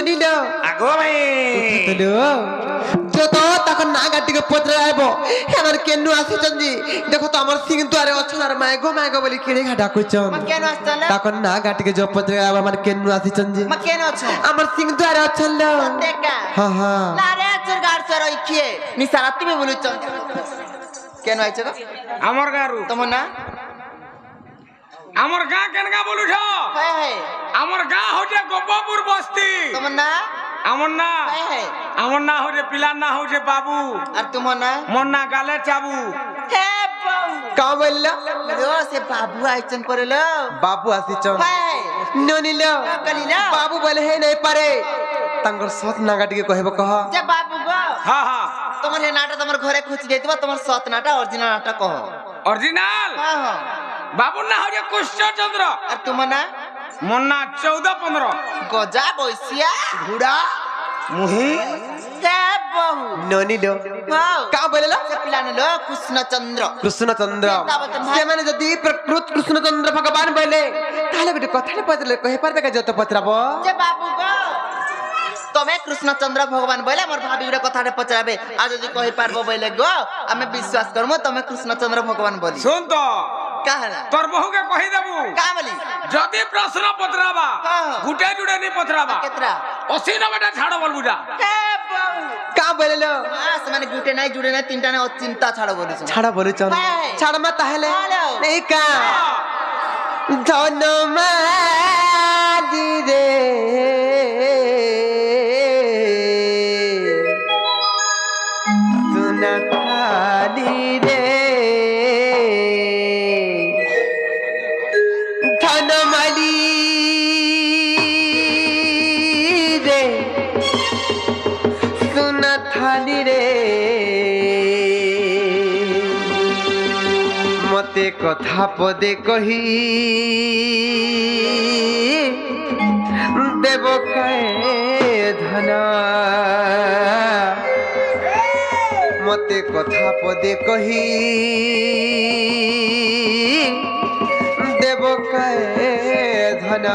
ননিল আগো ভাই যত তখন না গাটিকে পত্রে আইব আমার কেন আসিছন্তি দেখো তো আমার সিং দুয়ারে অছন আর মাইগো বলি কিড়ে ঘাটা কইছন কেন আসছন তখন না গাটিকে যে পত্রে আইব আমার কেন আসিছন্তি কেন আছো আমার সিং দুয়ারে অছন ল দেখা হ্যাঁ হ্যাঁ না রে চোর গাড় চোর ওই কিয়ে নিসারা তুমি বলুছ কেন আইছো আমার গারু তোমার না আমার গা কেন গা বলুছ হ্যাঁ হ্যাঁ আমার গা হচ্ছে গোপাপুর বস্তি তোমার না আমার না হ্যাঁ হ্যাঁ আমার না হচ্ছে পিলার না হচ্ছে বাবু আর তোমার না মোর না গালে চাবু হ্যাঁ বাবু কা বললা লো সে বাবু আইছন পরে লো বাবু আসিছন হ্যাঁ ননিল কালি না বাবু বলে হে নাই পারে তাঙ্গর সত না গাটিকে কহিব কহ যে বাবু গো হ্যাঁ হ্যাঁ তোমার হে নাটা তোমার ঘরে খুঁজি দিবা তোমার সত নাটা অরিজিনাল নাটা কহ অরিজিনাল হ্যাঁ হ্যাঁ বাবুর না হচ্ছে কৃষ্ণচন্দ্র আর তোমার না মোর না 14-15 গজা বৈশিয়া ঘোড়া মুহি হ্যাঁ বাবু ননিল হ্যাঁ কা বললা সে পিলানে লো কৃষ্ণচন্দ্র কৃষ্ণচন্দ্র ভাই। ସେମାନେ ଯଦି ପ୍ରକୃତ କୃଷ୍ଣଚନ୍ଦ୍ର ଭଗବାନ ବୋଇଲେ ତାହେଲେ ଗୋଟେ କଥାଟେ ପଚାରିଲେ କହିପାରିବେ କା ଯତ ପଚରାବ যে বাবু গো তুমি কৃষ্ণচন্দ্র ভগবান বলে আমার ভাবি গুড়া কথাটা পচারাবে আর যদি কই পারবো বলে গো আমি বিশ্বাস করবো তুমি কৃষ্ণচন্দ্র ভগবান বলি শুন তো কাহলা তোর বহুকে কহি দেবু কা বলি যদি প্রশ্ন পত্রাবা হ্যাঁ। গুটে জুড়ে নি পত্রাবা কেতরা 80-90টা ছাড় বলবু যা হে বাবু କା ବୋଲିଲ বাস মানে গুটে নাই জুড়ে নাই তিনটা নাই চিন্তা ছাড়ো বলিছ ଛାଡ଼ ବୋଲୁଛନ୍ ହେ। ଛାଡ଼ ମା ତାହେଲେ ହ୍ୟାଲୋ। ଏଇ କା ଧନ ମାଦି ରେ ସୁନା ଥାଲି ରେ ଧନ ମାଲି ରେ ସୁନା ଥାଲି ରେ মতে কথা পদে কহি দেব কায়ে ধন মতে কথা পদে কহি দেব কায়ে ধন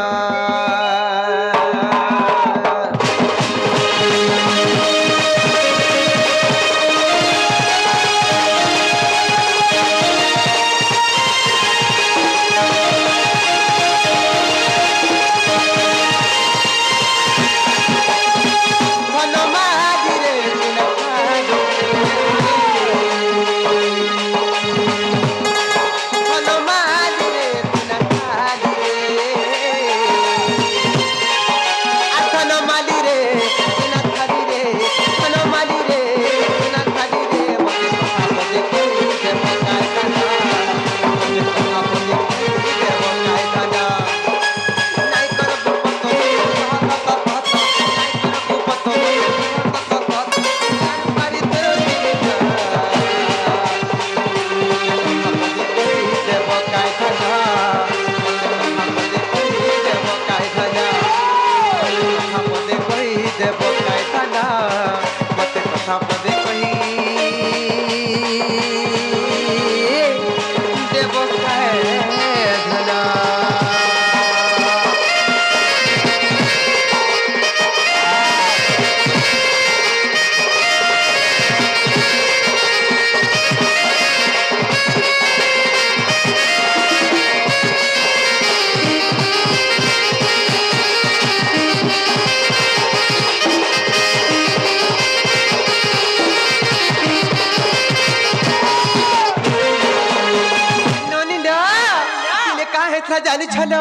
জানি ছিল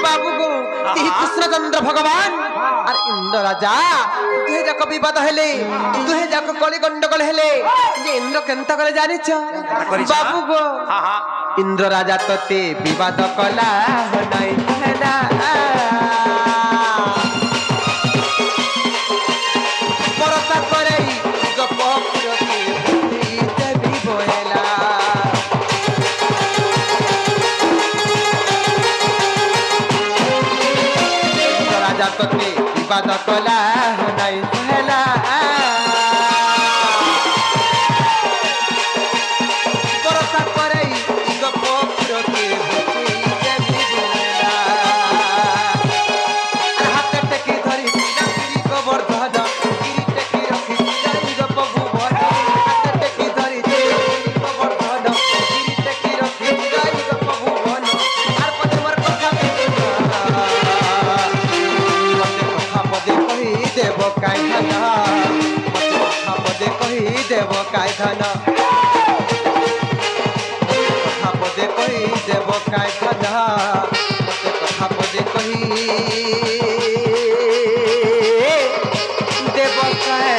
বাবু গো এই কৃষ্ণচন্দ্র ভগবান আর ইন্দ্র রাজা দুহে যাক বিবাদ হেলে দুহে যাক কলি গন্ডগোল হেলে যে ইন্দ্র কেনতা করে জানিছ বাবু গো ইন্দ্র রাজা তোতে বিবাদ কলা নাই হেলা পরতা করে গপ পুরকে দেবী বহেলা রাজা তোতে বিবাদ কলা নাই হেলা পরতা করে গপ পুরকে দেবী বহেলা হাতে টেকি ধরি काय धन मते कथा पदे कही देव काय धन कथा पदे कही देव काय धन मते कथा पदे कही देव काय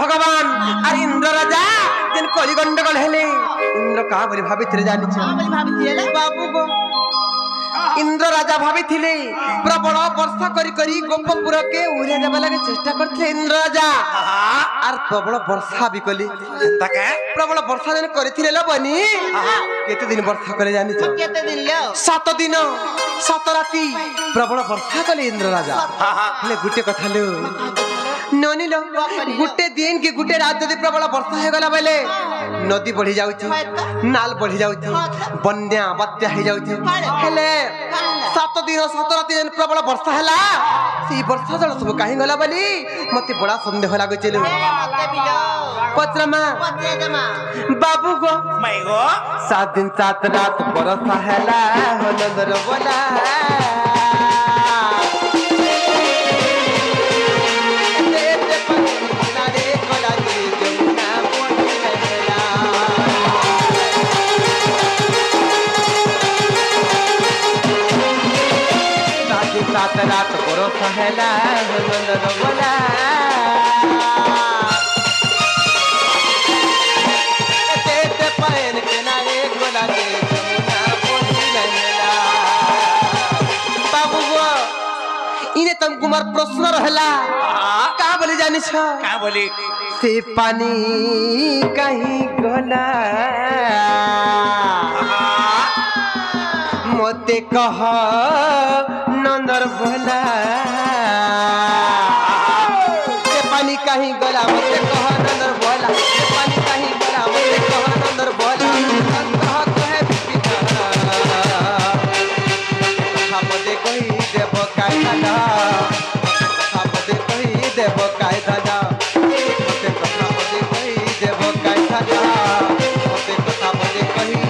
भगवान और इंद्र राजा जिन कली गंडगोल हेले इंद्र का बोली भाबिथिले जानिछ बाबू गो इंद्र राजा भाबिथिले प्रबल वर्षा करी करी गोपपुर के उड़े देबा लागे चेष्टा करथिले इंद्र राजा और प्रबल वर्षा भी कली ताके प्रबल वर्षा जन करथिले ल बनी केते दिन वर्षा करे जानिछ केते दिन लो 7 दिन 7 राती प्रबल वर्षा कले इंद्र राजा हेले गुटे कथा लो ननी लो गुटे दिन की गुटे रात यदि प्रबल वर्षा हे गला बेले नदी बढ़ी जाउची नाल बढ़ी जाउची बन्या बात्या हे जाउची हेले 7 दिन 7 रात जन प्रबल वर्षा हला सी वर्षा जल सब काहे गला बली मते बड़ा संदेह लागो चलो पत्रमा बाबू गो मैं गो 7 दिन 7 रात वर्षा हला हो नंदर बोला सात रात बरो सहला नंदन बोला तेते पैन किनारे गोला के जमुना पोनी लहला बाबू गो इने तुम कुमार प्रश्न रहला का बोली जानि छ का बोली से पानी कहीं गोला मोते कह नंदर बोला से पानी कहीं गला मोते कह नंदर बोला से पानी कहीं गला मोते कह नंदर बोला कह कहे पिता खापदे कही देव काय दादा खापदे कही देव काय दादा मोते खापदे कही देव काय दादा मोते खापदे कही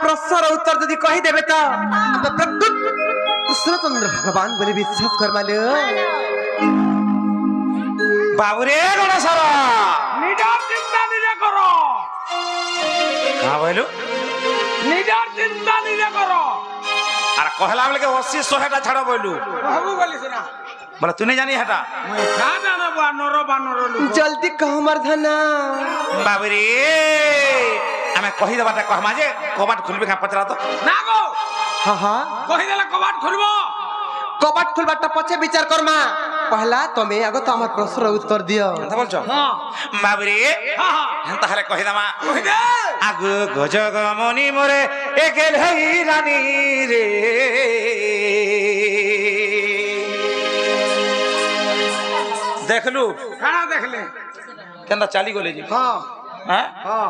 प्रश्न उत्तर यदि कही देबे तो प्रकृत कृष्णचंद्र भगवान बोले विश्वास कर माले बाबूरे गणेशरा निजार चिंता निजे करो का बोलू निजार चिंता निजे करो अरे कहला बोले के 80 100 टा छाड़ बोलू कहबू बोली सुना बोला तू नहीं जानी हटा मैं का जाना बानर लू जल्दी कह मर्दना बाबूरे हमें कही देबाटा कहमा जे कबाट खुलबे का पचरा तो ना गो हां हां कहि देला कबाट खुलबो कबाट खुलबाटा पछे विचार करमा पहला तमे आगो तो हमर प्रश्न उत्तर दियो কথা বলছো हां बाबूरे हां हां हम তাহলে কহি দামা कहि दे আগু গজগ মনি মোরে একেল হই রানী রে দেখলু खाना देख ले কেনটা চালি গলে জি हां হ্যাঁ हां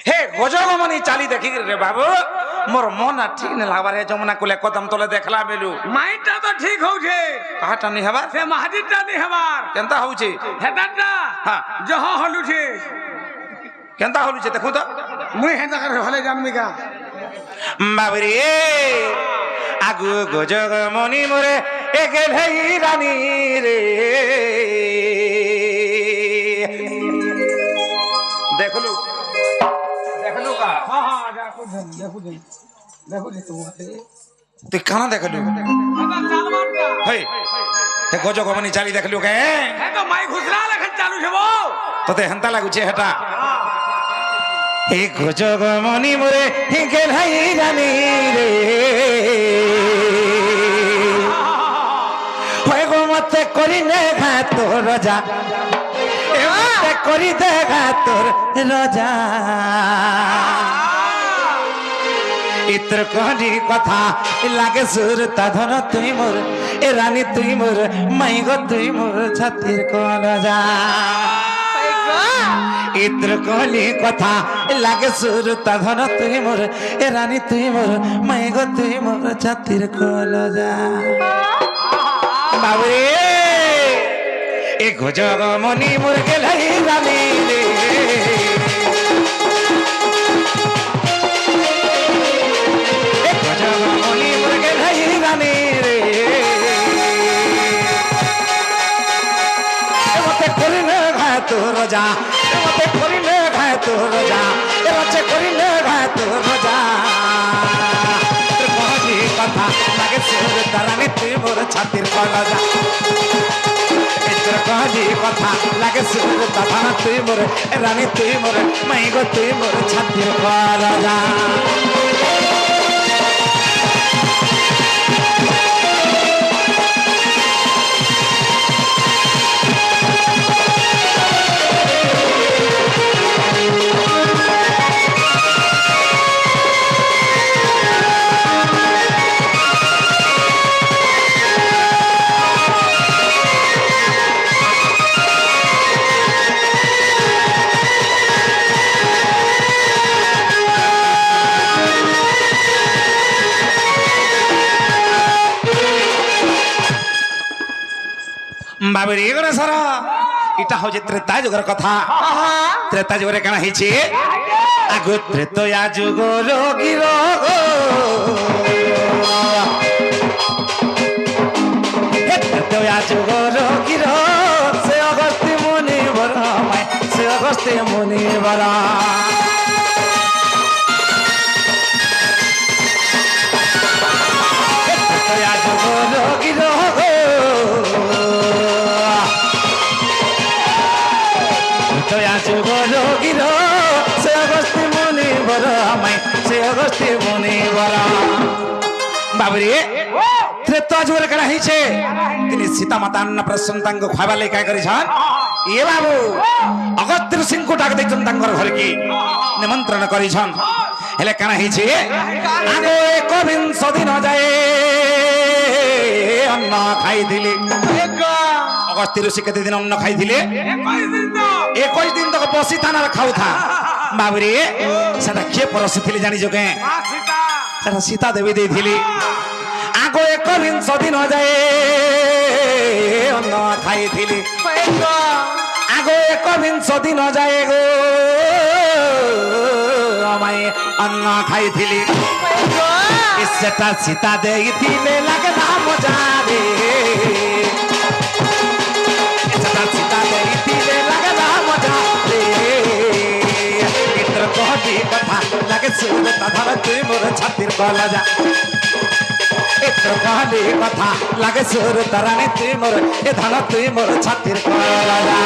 हे गजगमनी चाली देखी रे बाबू মোর মন আর ঠিক না লাগবার হে যমুনা কুলে কদম তলে দেখলা বেলু মাইন্ডটা তো ঠিক হচ্ছে কাহাটা নি হবার সে মাহাদিরটা নি হবার কেনতা হউছে হেদারটা হ্যাঁ জহ হলুছে কেনতা হলুছে দেখো তো মুই হেদা করে হলে জানবি কা বাবরে আগু গজগ মনি মোরে একে ভাই রানী রে দেখলু দেখলু কা হ্যাঁ হ্যাঁ দেখো তুই কানা দেখলু হেদা চালবানটা হেই হে গজগ মনি চালি দেখলু কে হেদা মাই ঘুষরা লেখা চালু হব তোতে হেনতা লাগুছে হেটা হে গজগ মনি মোরে একে ভাই রানী রে হয় গো মতে করি নে ঘা তোর রাজা এমতে করি দে ঘা তোর রাজা ইত্র করি কথা লাগে সুর তা ধন তুই মোর এ রানী তুই মোর মাই গো তুই মোর ছাতির কলজা ইত্র কলি কথা লাগে সুর তা ধন তুই মোর এ রানী তুই মোর মাই গো তুই মোর ছাতির কলজা বাবরে এ গজগ মনি মোর গেলাই রানী রে এ গজগ মনি মোর গেলাই রানী রে এ মতে করিলে ঘায় তোর রাজা এ মতে করিলে ঘায় তোর রাজা এ মতে করিলে ঘায় তোর রাজা তোর কহলি কথা লাগে সুর তারানি তুই মোর ছাতির কলজা কহলি কথা লাগে সুর তারানি তুই মোর রানী তুই মোর মাই গো তুই মোর ছাতির কলজা বাবরে এগুলো সারা এটা হচ্ছে ত্রেতা যুগের কথা ত্রেতা যুগরে কেন হয়েছে আগ ত্রেতয়া যুগ রোগীর ত্রেতয়া যুগ রোগীর সে অগস্তি মুনি বর সে অগস্তি মুনি বর ত্রেতয়া যুগ রোগীর যুগ রোগীর সে অগস্তি মুনি বর আমায় সে অগস্তি মুনি বর বাবরে ত্রেতা যুগের কেনা হয়েছে তিনি সীতা মাতা অন্ন প্রসন্ন তাঙ্ক খাইবার লেখা করেছেন এ বাবু অগস্ত্য সিংহ ডাক দেখছেন তাঙ্কর ঘরকে নিমন্ত্রণ করেছেন হেলে কেনা হয়েছে আগে একবিংশ দিন যায় অন্ন খাই দিলে অগস্ত্য ঋষি কেতে দিন অন্ন খাই দিলে 21 দিন তক বসি থানার খাও থা বাবরে সেটা কে পরশি থিলি জানি যোগে সেটা সীতা দেবী ଦେଇଥିଲି আগ 21 দিন যায় অন্ন খাইଥିଲି আগ 21 দিন যায় গো আমায় অন্ন খাইଥିଲି সেটা সীতা ଦେଇଥିଲେ লাগলা মজা রে সেটা সীতা ଦେଇଥିଲେ লাগলা মজা রে ইত্র কহলি কথা লাগে সুর তাধার তুই মোর ছাতির কলজা ইত্র কহলি কথা লাগে সুর তারানি তুই মোর এ ধান তুই মোর ছাতির কলজা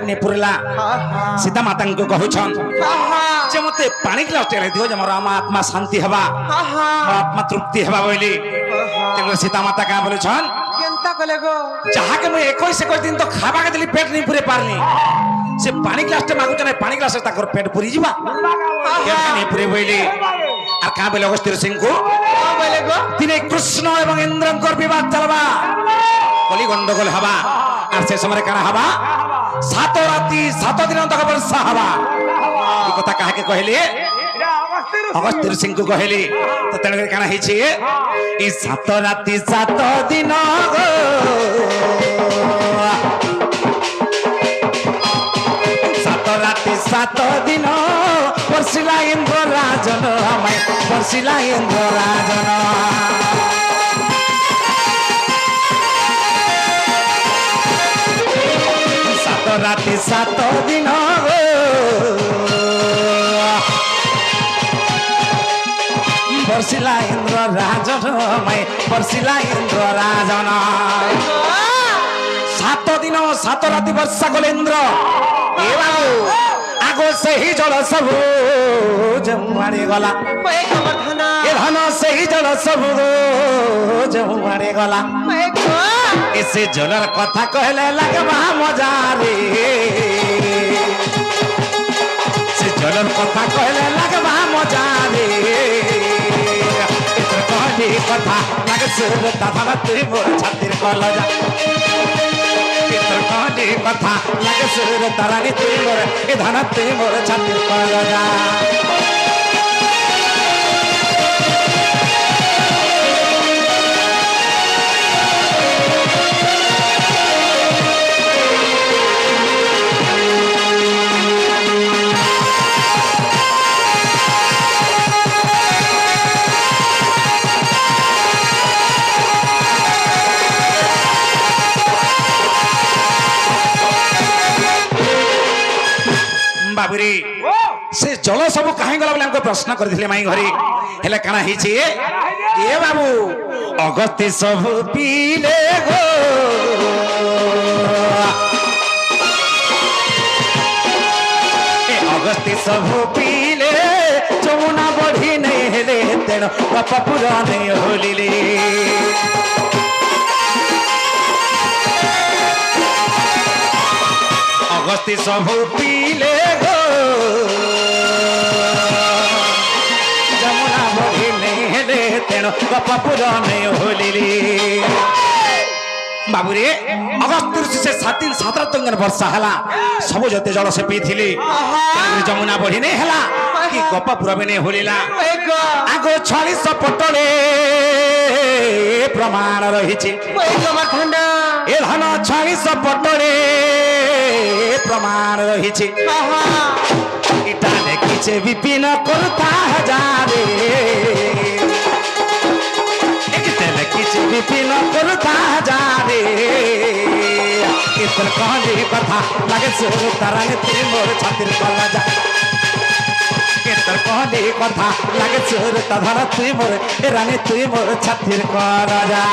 ନି पुरला आहा सीता माता को कहउछन आहा जे मते पानी ग्लास टे दियो जे मोर आत्मा शांति हवा आहा मोर आत्मा तृप्ति हवा बोली तेगो सीता माता का बोलछन केनता कले गो जहा के मैं 21 दिन तो खाबा के दिली पेट नहीं पूरे पारनी से पानी ग्लास टे मागु चने पानी ग्लास ताकर पेट पूरी जीवा के नहीं पूरे बोली আর কা বলে অগস্ত্য সিং को बोले गो তিনি কৃষ্ণ এবং ইন্দ্রঙ্কর বিবাদ চলবা কলি গন্ডগোল হবা আর সে সময় কারা হবা সাত রাতি সাত দিন তক বর্ষা হবা এই কথা কাহাকে কহিলি অগস্ত্য সিং को কহিলি তো তেনে কানা হইছে এই সাত রাতি সাত দিন গো সাত রাতি সাত দিন বর্ষিলা ইন্দ্র রাজন আমায় বর্ষিলা ইন্দ্র রাজন সাত রাতি সাত দিন বর্ষিলা ইন্দ্র রাজন আমায় বর্ষিলা ইন্দ্র রাজন সাত দিন সাত রাতি বর্ষা কলে ইন্দ্র এ বাবু আগো সেই জল সবু জমাড়ি গলা ओए कमरधना এ ধন সেই জল সবু জমাড়ি গলা ओए गो এসে জলের কথা কহলে লাগবা মজা রে সে জলের কথা কহলে লাগবা মজা রে এত কহলি কথা লাগে সুর দাদা তুই মোর ছাতির কলজা এত কহলি কথা লাগে সুর তারানি তুই মোর এ ধান তুই মোর ছাতির কলজা बाबुरी से जल सब कहीं गला बोले हमको प्रश्न कर दिले माई घरी हेले काना हिची ए बाबू अगस्त्य सब पीले गो ए अगस्त्य सब पीले जमुना बढ़ी नहीं हेले तेण बाप पूरा नहीं होलिले अगस्त्य सब पीले गो जमुना बढ़ी नहीं हेले तेण बापा पूरा नहीं होलिली बाबुरे अगस्त्य ऋषि से 7 दिन 7 रात तक वर्षा हला सब जते जल से पीथिली जमुना बढ़ी नहीं हला कि गपा पूरा भी नहीं होलिला ओए गो आगो 46 पटले प्रमाण रहिछि ओए कमरधना ए धन 46 पटले प्रमाण रहिछि आहा इटा लेखिछे विपिन करता हजारे एकते लेखिछे विपिन करता हजारे इतर कहली कथा लागे सुर ताराने तुई मोर छातिर कलजा इतर कहली कथा लागे सुर तारा तुई मोर ए रानी तुई मोर छातिर कलजा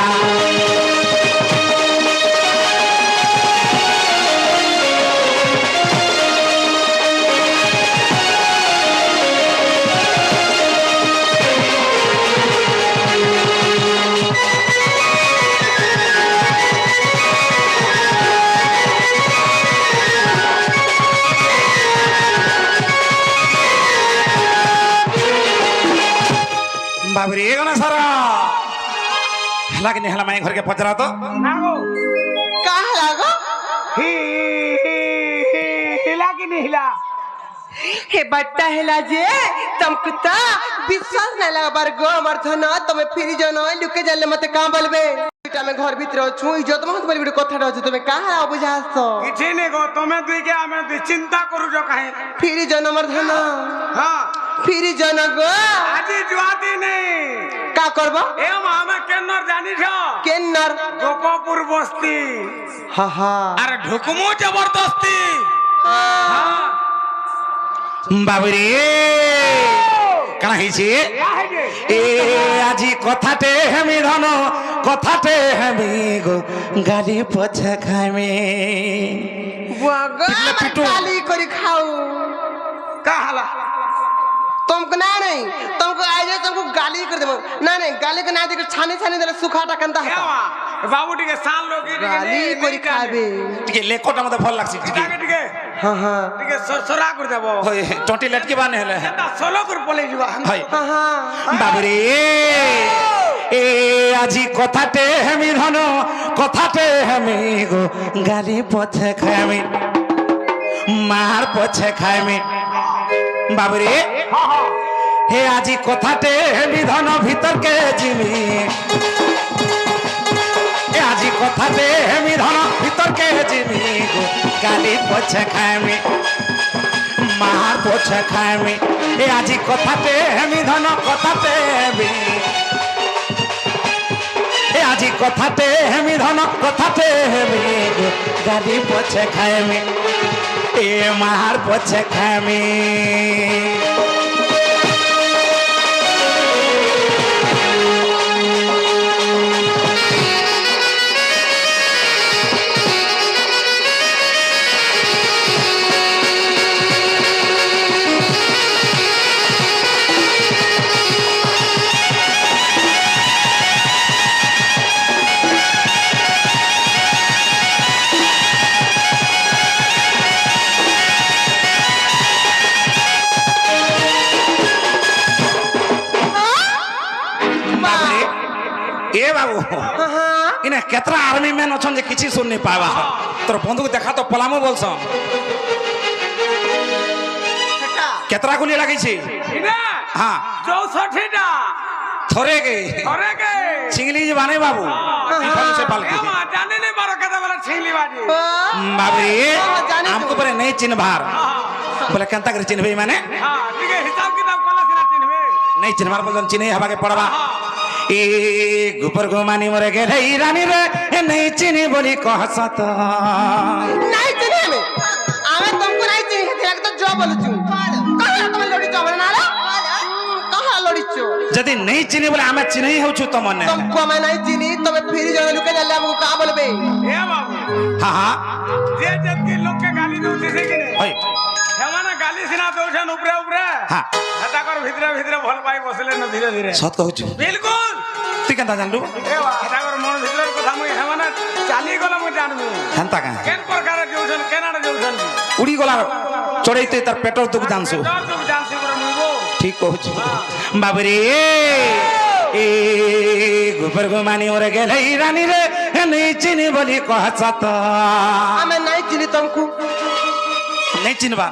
बाबरी ए गना सारा हला के हला माई घर के पचरा तो का लागो हिला कि नहीं हिला हे बट्टा हेला जे तमकुता विश्वास नहीं लगा बार गो मरधना तमे फिर जनो लुके जाले मते का बोलबे एटा में घर भीतर छु इज्जत मत बोलबे बिड कथा रहछ तमे का बुझास किछि ने गो तमे दुई के हमें दुई चिंता करू जो काहे फिर जनो मरधना हां फिर जनो गो আজি जुआती नहीं का करबो ए हमें केनर जानी छ केन्नर गोपापुर बस्ती हा हा अरे ढुकमु जबरदस्ती हां बाबरी কানা হইছে এ আজি কথাতে হেমি ধন কথাতে হেমি গো গালি পছা খামে बुआगा पिटले पिटू। गाली करी खाऊ का हाला तुमको नहीं तुमको आज तुमको गाली कर देबो नहीं गाली के ना दे छानी छानी देले सुखाटा कंदा है केवा बाबू टिके सान लोग गाली करी खाबे टिके लेकोटा मते भल लागसी टिके टिके हां हां टिके सोरा कर देबो होय टोटी लटकी बाने हेले ता सोलो कर पले जीवा हाय हां हां বাবরে এ আজি কথাতে হেমি ধন কথাতে হেমি গো গালি পছে খাইমি মার পছে খাইমি বাবরে হে আজি কথাতে হেমি ধন ভিতরকে জিমি এ আজি কথাতে হেমি ধন ভিতরকে জিমি গো গালি পছে খাইমি মার পছে খাইমি এ আজি কথাতে হেমি ধন কথাতে হেমি এ আজি কথাতে হেমি ধন কথাতে হেমি গো গালি পছে খাইমি এ মার পছে খাইমি ए बाबू हां हां इने केतरा आर्मी मैन अछन जे किछि सुन नहीं पावा तोर बंदूक देखा तो पलामो बोलस केतरा गुली लागी छी इने हां 64 टा थोरे के अरे के सिंगली जी बाने बाबू इफान से पाल के केवा जाने नहीं मारो कदा वाला छिंगली बाजी बाबरे जाने दो। हमको परे नहीं चिन्ह भार बोले केंता कर चिन्हबे माने हां टिके हिसाब किताब कला सिना चिन्हबे नहीं चिन्ह भार बोलन चिन्ह हवा के पड़वा ए गुपर गोमानी मरे गे रे रानी रे ए नहीं चिन्ह बोली कहसत नहीं चिने में आवे तुमको नहीं चिने तेरा तो जो बोलु छु कहां तुम लड़ी जो बना ना कहां लड़ी छु जदी नहीं चिन्ह बोले हमें चिन्ह ही होछु तो मने तुमको मैं नहीं चिनी तबे फिर जो लुके जल्ला हमको का बोलबे ए बाबू हां हां जे जब के लोग के गाली दउ से कि नहीं होय हेमाना गाली सिना दउछन ऊपरे ऊपरे हां हता कर भीतर भीतर भल पाई बसले न धीरे धीरे सत कहछु बिल्कुल तू केंता जानलु ए हता कर मन भीतर कथा मुई हेमाना चाली गला मुई जानबी हेंता का केन प्रकार जोछन केनाड जोछन उड़ी गला चढ़ैते तार पेटर दुख जानसु डर तुम जानसी पर मुगो ठीक कहछु बाबरे ए गुपर गोमानी मरे गे रे रानी रे ए नहीं चिन्ह बोली कहसत हमें नहीं चिनी तुमको नहीं चिन्हबा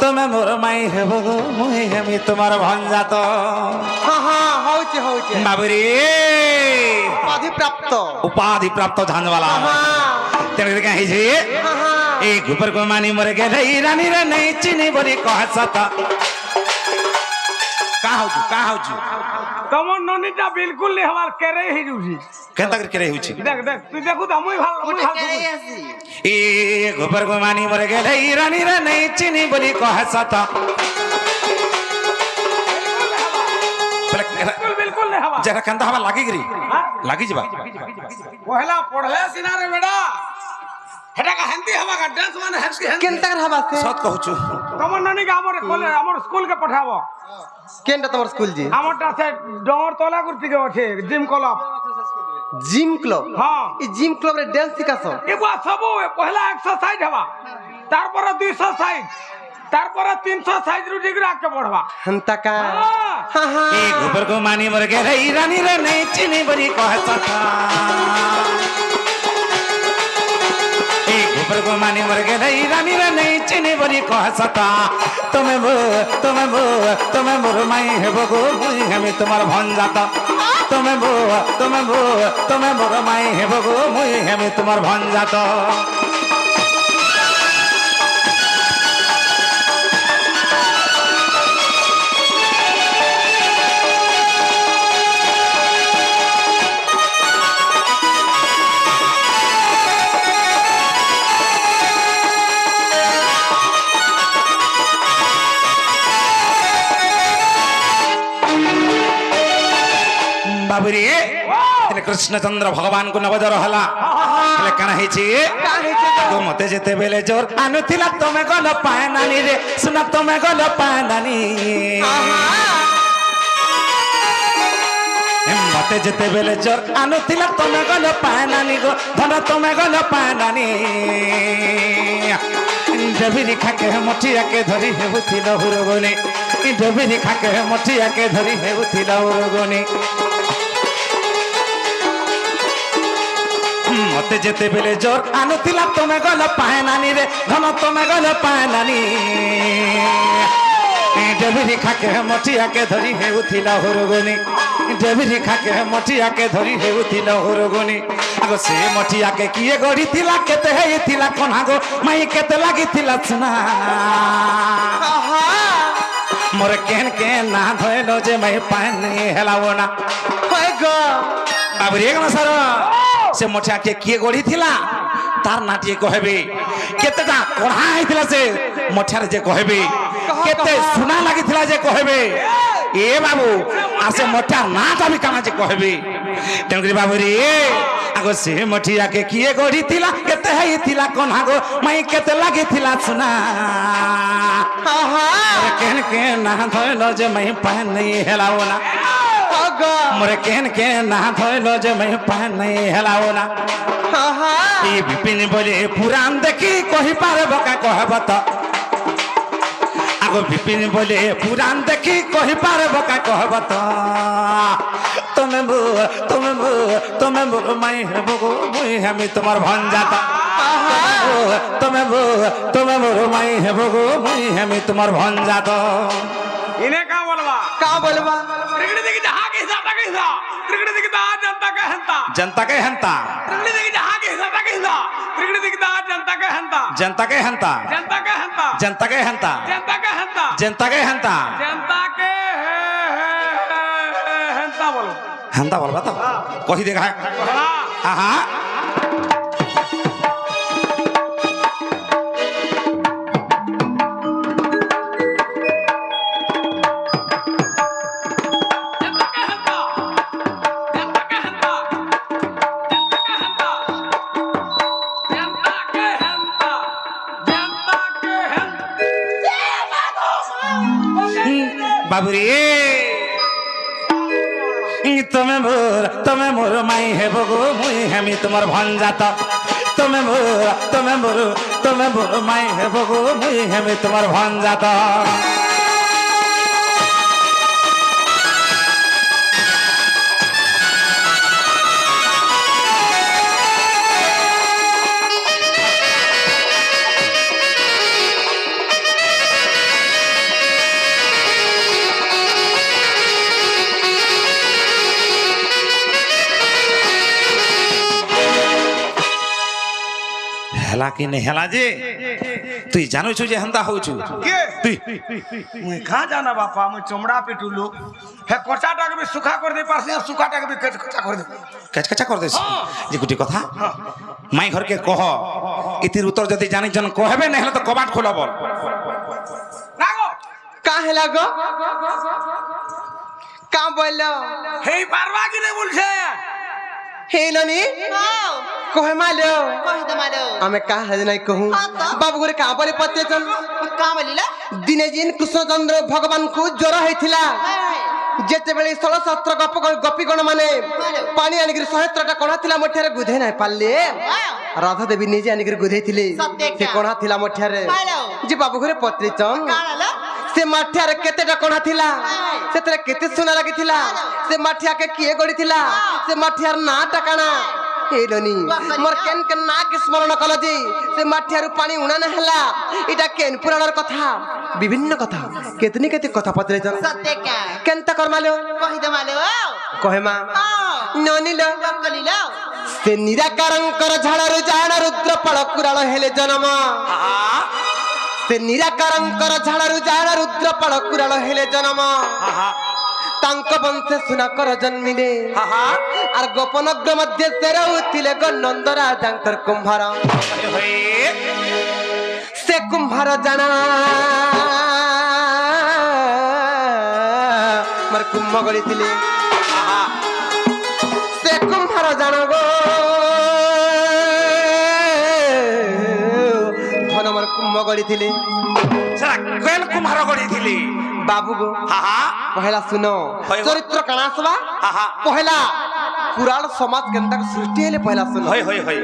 तुम्हें मोर माई हेबो गो मुई हेमी तुम्हार भंजा तो हां हां होचे बाबरे उपाधि प्राप्त झान वाला हां तेरे कहीं जे हां हां ए गुपर को मानी मर गे रे रानी रे नहीं चिनी बोली कहसत का होजु तमन ननीटा बिल्कुल नहीं हमार करे ही जुसी केंता करके रही हुची देख देख तू देखू त मुई भाल ए गुपर को मानी मर गे रे रानी रे नहीं चिनी बोली कहसत बिल्कुल बिल्कुल नहीं हवा जरा केंता हवा लागी गिरी लागी जबा पहला पढ़ले सिना रे बेटा हेटा का हिंदी हवा का डांस माने हिंदी केनता कर हवा से सत कहछु तमन ननी का हमर स्कूल के पठाबो केनता तमर स्कूल जी हमरटा से डोर तोला कुर्ती के अछि जिम क्लब हां ई जिम क्लब रे डांस सिखासो ए बा सबो पहला 160 हवा तार पर 260 तार पर 360 रुटी गिरा के बढ़वा हंता का हां हां ए गुपर को मानी मर गे रे रानी रे नहीं चिनी बोली कहसत ए गुपर को मानी मर गे रे रानी रे नहीं चिनी बोली कहसत तुम्हें मोर माई हेबो गो मुई हेमी तुम्हार भंजा तो तुम्हें मोर माई हेबो गो मुई हेमी तुम्हार भंजा तो बाबरी कृष्णचंद्र भगवान को नवदर हला ହେଲେ କାଣା ହେଇଛି का ହେଇଛେ ଆଗ ମତେ ଯେତେବେଳେ ଜୋର ଆନୁଥିଲା ତମେ ଗଲ ପାଏ ନାନୀ ରେ ସୁନ ତମେ ଗଲ ପାଏ ନାନୀ ମତେ ଯେତେବେଳେ ଜୋର ଆନୁଥିଲା ତମେ ଗଲ ପାଏ ନାନୀ ଗো ଧନ ତମେ ଗଲ ପାଏ ନାନୀ ଡବିରି ଖାକେ ମଠିଆକେ ଧରି ହେଉଥିଲ ହୁରଗନି ଡବିରି ଖାକେ ମଠିଆକେ ଧରି ହେଉଥିଲ ହୁରଗନି মতে যেতেবেলে জোর আনুଥିଲା তুমি গল পায় নানি রে ধন তুমি গল পায় নানি ডেবিরি খাকে মঠিয়াকে ধরি হেউথিলা হরগনি ডেবিরি খাকে মঠিয়াকে ধরি হেউথিলা হরগনি আগ সে মঠিয়াকে কিয়ে গড়িথিলা কেতে হেইথিলা কোনাগো মাই কেতে লাগিথিলা সুনা মোর কেন কেন না ধইলো যে মাই পানি হেলাবো না হয় গো বাবুরে কেন সার से मठिया किए गढ़ी थिला तार नाटिए कहबे केतेटा कोढ़ा आइथिला से मठिया जे कहबे केते सुना लागिथिला जे कहबे ए बाबू आ से मठिया नाटा भी काना जे कहबे तेनकरी बाबू रे आगो से मठिया के किए गढ़ी थिला केते हेइथिला कोना गो मई केते लागिथिला सुना केन केन ना धइलो जे मई पान नहीं हेलाओ ना मोरे केन केन ना धइलो जे मैं पान नहीं हेलाओ ना ई विपिन बोले पुराण देखी कहि पारब का कहब त आगो विपिन बोले पुराण देखी कहि पारब का कहब त तुम्हें मैं हेबो गो मुई हमी तुम्हार भंजात तुम्हें मैं हेबो गो मुई हमी तुम्हार भंजात इने का बोलवा का बोलबा त्रिगड़ी देखि जहां के हिसाब का हिसाब त्रिगड़ी देखि ता जनता का हंता जनता के हंता त्रिगड़ी देखि जहां के हिसाब का हिसाब त्रिगड़ी देखि ता जनता का हंता जनता के हंता जनता का हंता जनता के हंता जनता का हंता जनता के हंता जनता के हंता बोलो हंता बोलबा तो कही देखा हाँ हाँ बाबुरी तुम्हें मोर माई हेबो गो मुई हेमी तुम्हार भंजात तुम्हें मोर माई हेबो गो मुई हेमी तुम्हार भंजात हेला कि नहीं हेला जे तुई जानू छु जे हंता हो छु के तुई मुई कहां जाना बापा मुई चमड़ा पिटुलू हे कोचाटा के भी सुखा कर दे पास या सुखाटा के भी कचकचा कर दे कचकचा कर दे जे गुटी कथा माई घर के कह इतिर उत्तर जदी जानि जन कहबे नहीं हले तो कबाट खोलब नागो का हेला गो का बोलो हे पारवा की नहीं बोलछे हे ननी कहे मालो कहि दे मालो हमें का है नहीं कहूं बाबू गोरे का बोले पत्ते चल का बोलिला दिने दिन कृष्णचंद्र भगवान को ज्वर होइथिला जेते बेले 16 17 गपी गण माने पानी आनिकर 117टा कोणा थिला मठियारे गुधे नाही पाले राधा देवी निजे आनिकर गुधे थिले से कोणा थिला मठियारे जे बाबू घरे पत्रे चम से मठियारे केतेटा कोणा थिला सेतरे केते सोना लागि थिला से मठिया के किए गडी थिला से मठियार ना टकाना हेलोनी मोर केन केन ना के स्मरण कल जी से मठियारु पानी उना न हला इटा केन पुराणर कथा विभिन्न कथा केतनी केते कथा पत्रे चल सत्य का केनता कर मालो कहि दे मालो कहे मा ननी लो कलिलो से निराकारंकर झाड़ारु जाण रुद्र पळकुराळ हेले जन्म से निराकारंकर झाड़ारु जाण रुद्र पळकुराळ हेले जन्म तांको वंशे सुनाकर जन्मिले आर गोपनग्र मध्य से रहउथिले गो नंदराजांकर कुंभार से कुंभार जाना मर कुंभ गळिथिले से कुंभार जाना गो গড়িଥିଲେ সেটা কোন কুমার গড়িছিলি বাবু গো আহা পহেলা শুন হই গো। চরিত্র কাଣା আসবা আহা পহেলা পুরাণ সমাজ কেনতা সৃষ্টি হেলে পহেলা শুন হই হই হই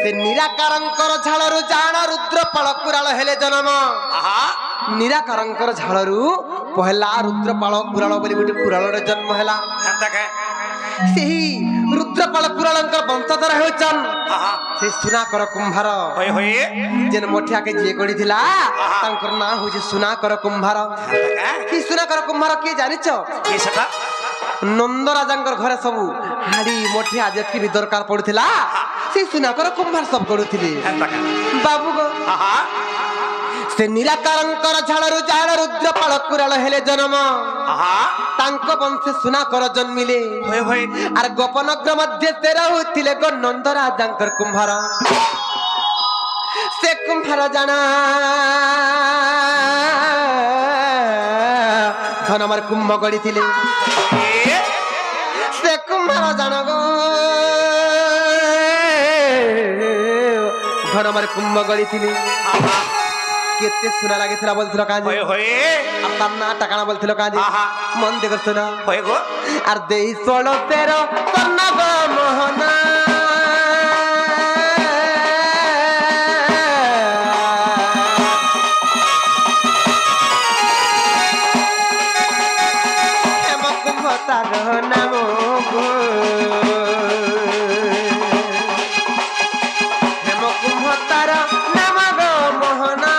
ସେ ନିରାକାରଙ୍କର ଝାଳରୁ ଜାଣ ରୁଦ୍ରପାଳ କୁରାଳ ହେଲେ ଜନମ আহা ନିରାକାରଙ୍କର ଝାଳରୁ ପହେଲା ରୁଦ୍ରପାଳ କୁରାଳ ବୋଲି ଗୋଟେ କୁରାଳର ଜନ୍ମ ହେଲା হেতাকে ସେହି ରୁଦ୍ରପାଳ କୁରାଳଙ୍କର ବଂଶଧର ହେଉଛନ୍ আহা ସେ ସୁନାକର କୁମ୍ଭାର হই ହଇ ଯେନ୍ ମଠିଆକେ ଯିଏ ଗଢିଥିଲା ତାଙ୍କର ନାଁ ହଉଛି ସୁନାକର କୁମ୍ଭାର হেতাকে କି ସୁନାକର କୁମ୍ଭାର କିଏ ଜାଣିଛ কি সেটা ନନ୍ଦ ରାଜାଙ୍କର ଘରେ ସବୁ ହାଡି ମଠିଆ ଯେତିକି ବି ଦରକାର ପଡୁଥିଲା ସେ ସୁନାକର କୁମ୍ଭାର ସବୁ ଗଢୁଥିଲେ হেতাকে ବାବୁ ଗୋ আহা ସେ ନିରାକାରଙ୍କର ଝାଳରୁ ଜାଣ ରୁଦ୍ରପାଳ କୁରାଳ ହେଲେ ଜନମ আহা ତାଙ୍କ ବଂଶେ ସୁନାକର ଜନ୍ମିଲେ হই ହଇ আর ଗୋପନଗ୍ର ମଧ୍ୟ ସେ ରହୁଥିଲେ ଗୋ ନନ୍ଦ ରାଜାଙ୍କର କୁମ୍ଭାର ସେ କୁମ୍ଭାର ଜାଣ ଧନମର କୁମ୍ଭ ଗଢିଥିଲେ ସେ କୁମ୍ଭାର ଜାଣ ଗୋ ଧନମର କୁମ୍ଭ ଗଢିଥିଲେ କେତେ ସୁନା ଲାଗିଥିଲା ବୋଲଥିଲ କାଜି হই হই আর তার না টাকানা বলছিল কাজি আহা মন দেখো শোনা হই গো আর দেই 16 13 কন্নগ মোহনা নাম হেমকুম্ভ তার নাম গো মোহনা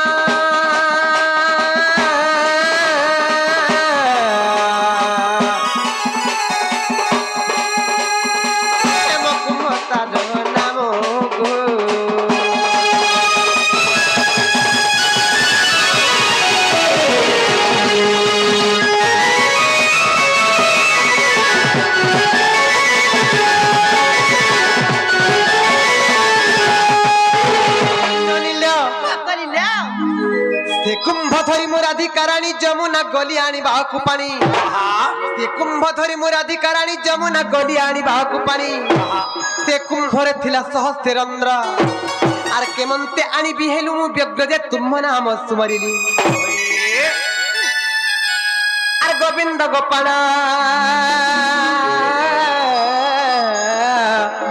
হেমকুম্ভ তার নাম গো ସେ କୁମ୍ଭ ଧରି ମୋ ରାଧିକାରାଣୀ ଯମୁନା ଗଲି ଆଣିବାକୁ ପାଣି আহা ସେ କୁମ୍ଭ ଧରି ମୋ ରାଧିକାରାଣୀ ଯମୁନା ଗଲି ଆଣିବାକୁ ପାଣି ସେ କୁମ୍ଭରେ ଥିଲା ସହସ୍ରନ୍ଦ୍ର আর কেমন্তে আনিবি হেলু মু ব্যগ্র যে তুম নাম সুমরিলি আর গোবিন্দ গোপাল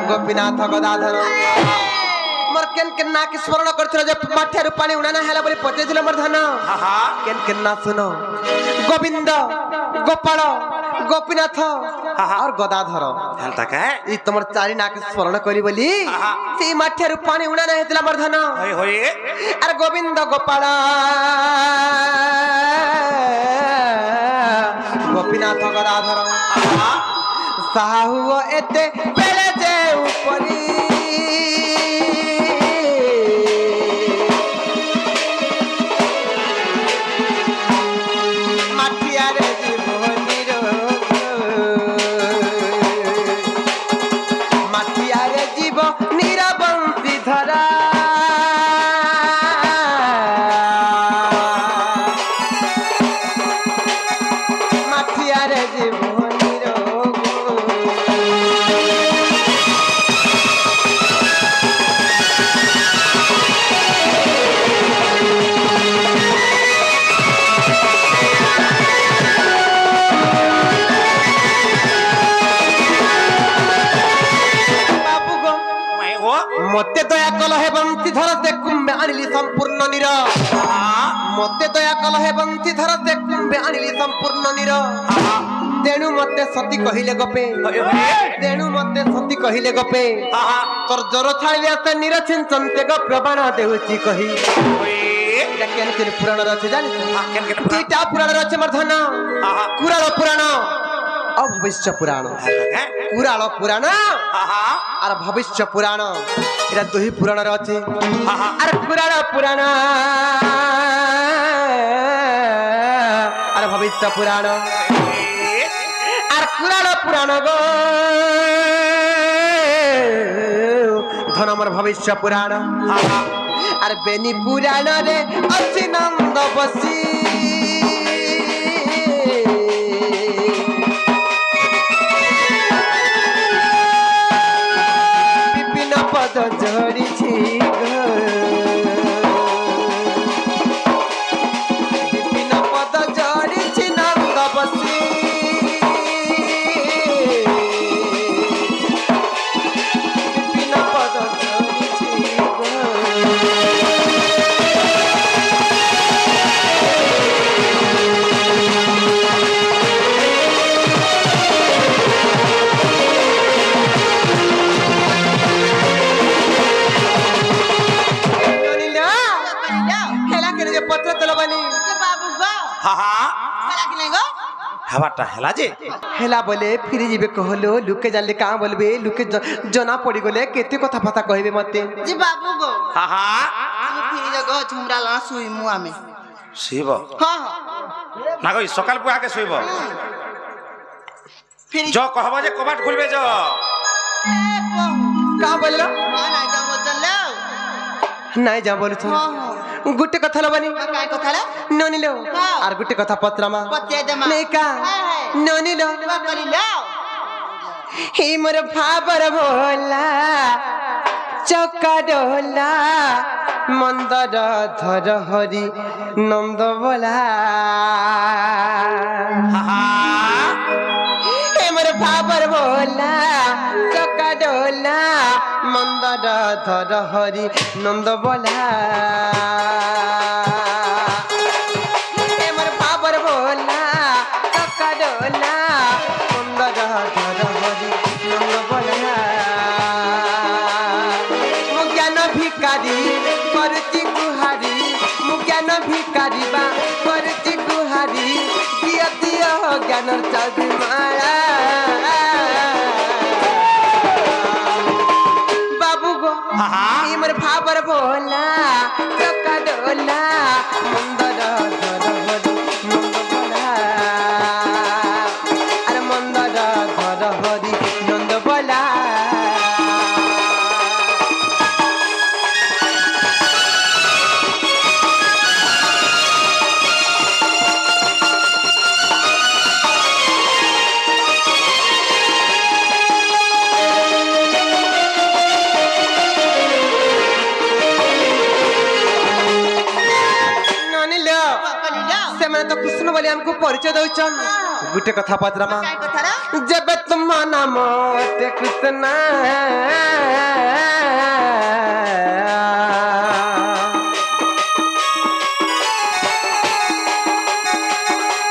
গোপীনাথ গদাধর মোর কেন কেন না কি স্মরণ করছিল যে মাঠের পানি উড়ানা হেলা বলি পচেছিল মোর ধন আহা কেন কেন না শুনো গোবিন্দ গোপাল গোপীনাথ আর গদাধর হেতাকে এই তোমার চারি নাকে স্মরণ করি বলি সেই মাঠের পানি উড়ানা হেতিলা মোর ধন হই হই আর গোবিন্দ গোপাল গোপীনাথ গদাধর আহা সাহু এতে বেড়ে যে উপরি মাটিয়ারে জীবনীর মাটিয়ারে জীব নিরবংশী ধরা মাটিয়ারে জীবনীর বাবু গো মাই গো মতে দয়া কল হে বংশী ধর দে কুম্ভে আনিলি সম্পূর্ণ নির আহা মতে দয়া কল হে বংশী ধর দে কুম্ভে আনিলি সম্পূর্ণ নির আহা তেণু মতে সতী কহিলে গপে হই হই তেণু মতে সতী কহিলে গপে আহা তোর জর ছাড়িলে আসে নিরছিঞ্চন্তে গো প্রমাণ দেউচি কহি হই এটা কেন কেন পুরাণ রয়েছে জানিস কেন কেন দুইটা পুরাণ রয়েছে মর্ধন আহা কুরাল পুরাণ আর ভবিষ্য পুরাণ হেতাকে কুরাল পুরাণ আহা আর ভবিষ্য পুরাণ এটা দুই পুরাণ রয়েছে আহা আর কুরাল পুরাণ আর ভবিষ্য পুরাণ আর কুরাল পুরাণ গো ধনমর ভবিষ্য পুরাণ আহা আর বেনি পুরাণ রে অছি নন্দ বসি বিপিন পদ ঝরিছি হা হা হেলা কি নাই গো হেবাটা হেলা যে হেলা বলে ফিরে যাবে কহলো লুকে জানলে কাঁ বলবে লুকে জনা পড়ি গলে কেতে কথা ফাতা কহিবে মতে জি বাবু গো হা হা তুমি ফিরি যাগো ঝুমরা লনা শুইমু আমি শুইব হ্যাঁ না গই সকাল পুয়াকে শুইব ফিরি জ কহব যে কবাট খুলবে জ কাঁ বললো না যাও চললো নাই যা বলছ গুটে কথা লবানি কাই কথা রে ননিলো হ্যাঁ। আর গুটে কথা পত্রামা পতিয়া দেমা নেই কা হ্যাঁ, হ্যাঁ। ননিলো বা করি লাও হে মোর ভাবর ভোলা চকা ডোলা মন্দর ধর হরি নন্দ বলা হা হা হে মোর ভাবর ভোলা চকা ডোলা মন্দর ধর হরি নন্দ বলা হে মোর ভাবর ভোলা চকা ডোলা মন্দর ধর হরি নন্দ বলা মু জ্ঞান ভিকারি করছি গুহারি মু জ্ঞান ভিকারি বা করছি গুহারি দিয় দিয় জ্ঞানর চাবি মালা বাবু গো আহা। ইমর ভাবর ভোলা চকা ডোলা মন্দর ধর হরি নন্দ বলা আরে মন্দর ধর হরি নন্দ বলা ননিলো বা করি লাও ସେମାନେ ତ କୃଷ୍ଣ ବୋଲି ଆମକୁ ପରିଚୟ ଦଉଛନ୍ ଗୋଟେ କଥା ପଚରାମା কাই কথা রে ଯେବେ ତୁମ ନାମ ଅଟେ କୃଷ୍ଣ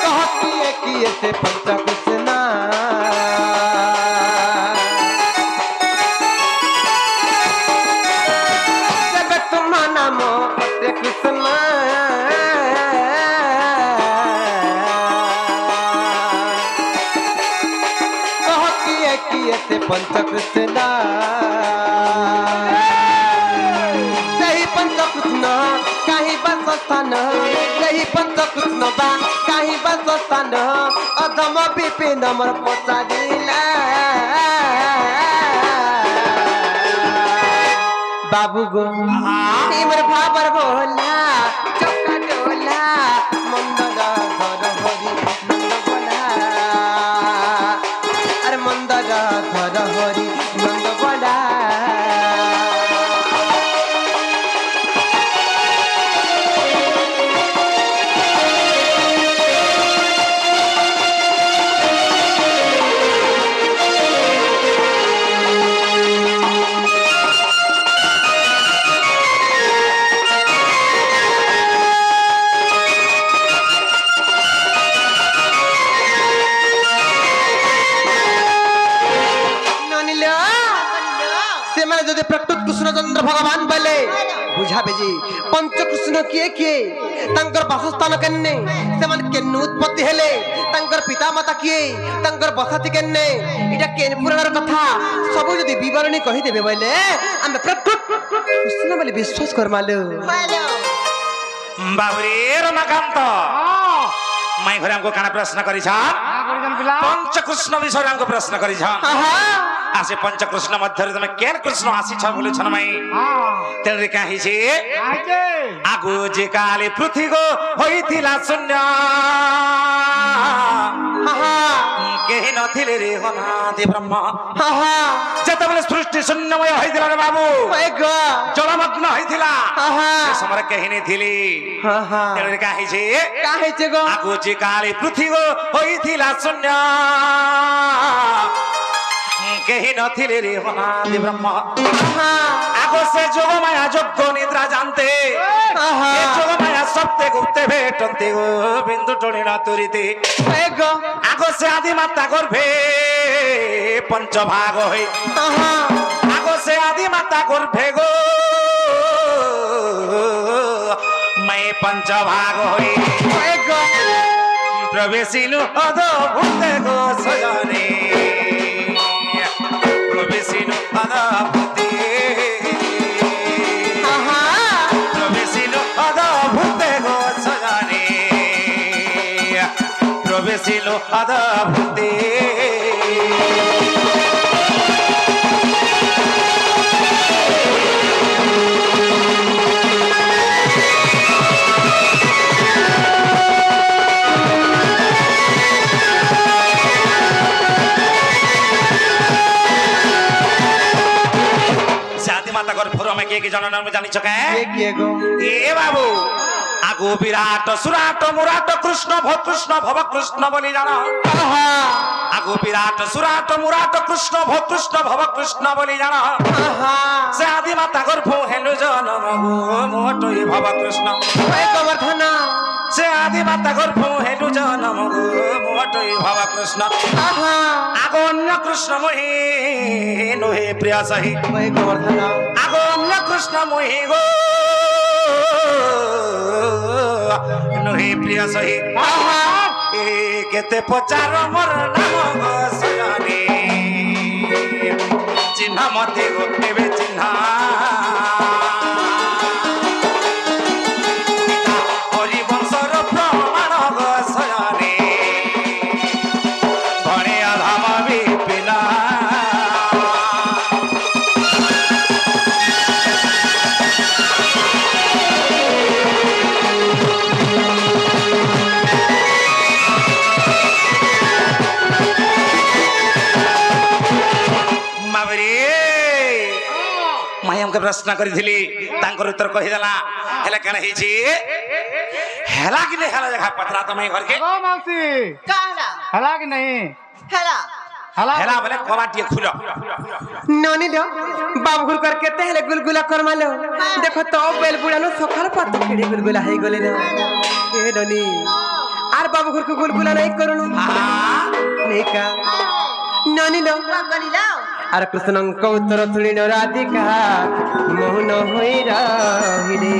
କହ କିଏ କିଏ ସେ ପଞ୍ଚ କୃଷ୍ଣ ଯେବେ ତୁମ ନାମ ଅଟେ କୃଷ୍ଣ कह किए किए से पंच कृष्ण सही पंच कृष्ण कहीं बस स्थान सही पंच कृष्ण बा कहीं बस स्थान अधम विपिन मोर पचारिला बाबू गो मोर भाबर बोला चौका डोला मंदर धर हरि नंद बोला अरे मंदर धर हरि नंद बोला ନନିଲ ସେମାନେ ଯଦି ପ୍ରକୃତ କୃଷ୍ଣଚନ୍ଦ୍ର ଭଗବାନ ବୋଲେ ବୁଝାବେ ଯେ ପଞ୍ଚକୃଷ୍ଣ କିଏ କିଏ ତାଙ୍କର ବାସସ୍ଥାନ କେନେ ସେମାନେ କେନୁ ଉତ୍ପତ୍ତି ହେଲେ ତାଙ୍କର ପିତାମାତା କିଏ ତାଙ୍କର ବସତି କେନେ ଏଇଟା କେନ୍ ପୁରାଣର କଥା ସବୁ ଯଦି ବିବରଣୀ କହିଦେବେ ବୋଇଲେ ଆମେ ପ୍ରକୃତ କୃଷ୍ଣ ବୋଲି ବିଶ୍ୱାସ କରମାଲୁ হ্যালো বাবুরে রমাকান্ত মাই ঘরে আমকো কানা প্রশ্ন করিছ পঞ্চকৃষ্ণ বিষয়ে আমকো প্রশ্ন করিছ আহা আর সে পঞ্চকৃষ্ণ মধ্যে তুমি কেন কৃষ্ণ আসিছ বলেছ না মাই তেরে কাহিছে আগু যে কালে পৃথিবী গো হইতিলা শূন্য আহা কেহি নথিলে রে অনাদি ব্রহ্ম আহা যেতবেলে সৃষ্টি শূন্যময় হইতিলা রে বাবু ওই গো জলমগ্ন হইতিলা আহা সে সময় কেহি নেথিলি আহা তেরে কাহিছে কাহিছে গো আগু যে কালে পৃথিবী হইতিলা শূন্য কেহি নথিলে রে অনাদি ব্রহ্ম আহা আগো সে যোগমায়া যোগ্য নিদ্রা জানতে আহা এ যোগমায়া সত্যে গুপ্তে ভেটন্তে গো বিন্দু টনি না তরিতে ওই গো আগো সে আদি মাতা গর্ভে পঞ্চভাগ হই আহা আগো সে আদি মাতা গর্ভে গো मैं पंचभाग होई ওই গো প্রবেশিলু অদ্ভুতে গো সজনে প্রবেশিলু অদ্ভুতে আহা প্রবেশিলু অদ্ভুতে গো সজনে প্রবেশিলু অদ্ভুতে মাতা গর্ভর আমি কে জননাম জানিছ কে কে গো এ বাবু আগু বিরাট সুরাট মুরাট কৃষ্ণ ভব কৃষ্ণ বলি জানো আহা আগু বিরাট সুরাট মুরাট কৃষ্ণ ভব কৃষ্ণ বলি জানো আহা সে আদি মাতা গর্ভ হেলু জনম মোটই ভব কৃষ্ণ ওই গোবর্ধন সে আদি মাতা গর্ভ হেলু জনম মোটই ভব কৃষ্ণ আহা আগো অন্য কৃষ্ণ মহি নহে প্রিয় সহি ওই গোবর্ধন আগো অন্য কৃষ্ণ মহি গো নহে প্রিয় সহি আহা এ কেতে পচার মোর নাম গো সজনে চিহ্ন মতে গো দেবে চিহ্ন হরি বংশর প্রমাণ গো সজনে ঘরে আধাম বিপিনা ମାୟାଙ୍କୁ ପ୍ରଶ୍ନ କରିଥିଲି ତାଙ୍କର ଉତ୍ତର କହିଦେଲା ହେଲେ କାଣା ହେଇଛି ହେଲା କି ନାଇଁ ହେଲା ଜାଗା ପଚରା ତମେ ଘରକେ ओ मौसी का हला हला कि नहीं हेला हला ହେଲା ବୋଲେ କବା ଟିକେ ଖୁଲ ননি লো বাবু ঘর কর কেতে হেলে গুলগুলা করমালো দেখো তো বেল বুড়ানো সকাল পাত কেড়ে গুলগুলা হই গলে না এ ননি আর বাবু ঘর কো গুলগুলা নাই করুন নেই কা ননি লো कलिलाओ আর কৃষ্ণঙ্ক উত্তর শুনিল রাধিকা মোহন হই রহিলে